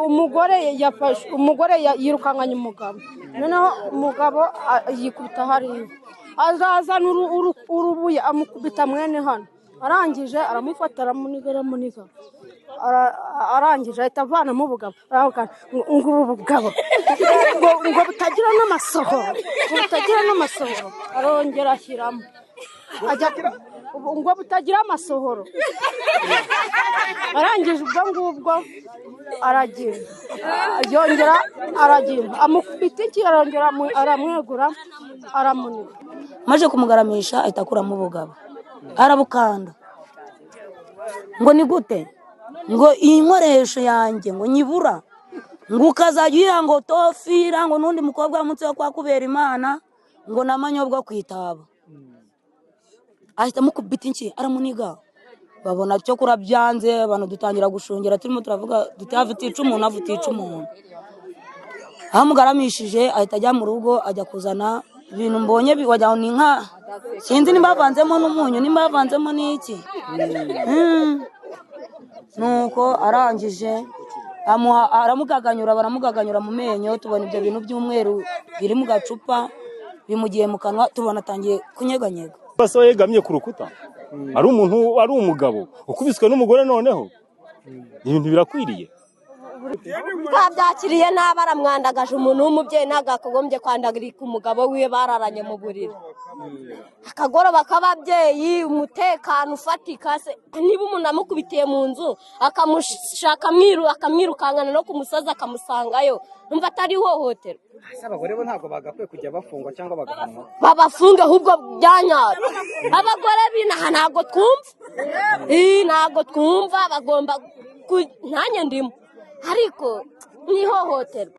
umugore yafashe umugore yirukankanye umugabo noneho umugabo yikubita hariya azazana urubuye amukubita mwene hano arangije aramufata aramuniga arangije ahita avanamo ubugabo ngo ubu bugabo ngo butagira n'amasohoro arongera ashyiramo ngo butagira amasohoro arangije ubwo ngubwo aragira yongera aragira amukubita iki arongera aramwegura aramuniga maze kumugaramisha ahita akuramo ubugabo arabukanda ngo ni gute ngo iyi nkoresho yanjye ngo nyibura ngo ukazajya uyiha ngo tofira ngo n'undi mukobwa w'umunsi wo kwakubera imana ngo n'amanyobwa kwitaba ahita amukubita iki aramuniga babona cyo kurabyanze abantu dutangira gushungera turimo turavuga dutica umuntu avutica umuntu amugaramishije ahita ajya mu rugo ajya kuzana ibintu mbonye wajya ni nka sinzi nimba bavanzemo n'umunyu nimba bavanzemo n'iki nuko arangije baramugaganyura mu menyo tubona ibyo bintu by'umweru biri mu gacupa bimugiye mu kanwa tubona atangiye kunyeganyega basa yegamye ku rukuta ari umuntu ari umugabo ukubiswe n'umugore noneho ibintu birakwiriye twabyakiriye nabi aramwandagaje umuntu w'umubyeyi ntabwo akagombye kwandagirika umugabo wiwe bararanye mu buriri akagoroba k'ababyeyi umutekano ufatika se niba umuntu amukubitiye mu nzu akamushaka akamwirukankana no ku musozi akamusangayo numva atari ihohotera abagore bo ntabwo bagakwiye kujya bafungwa cyangwa bagahanwa babafunge ahubwo byanyara abagore binaha ntabwo twumva bagomba nanjye ndimo ariko ni ihohoterwa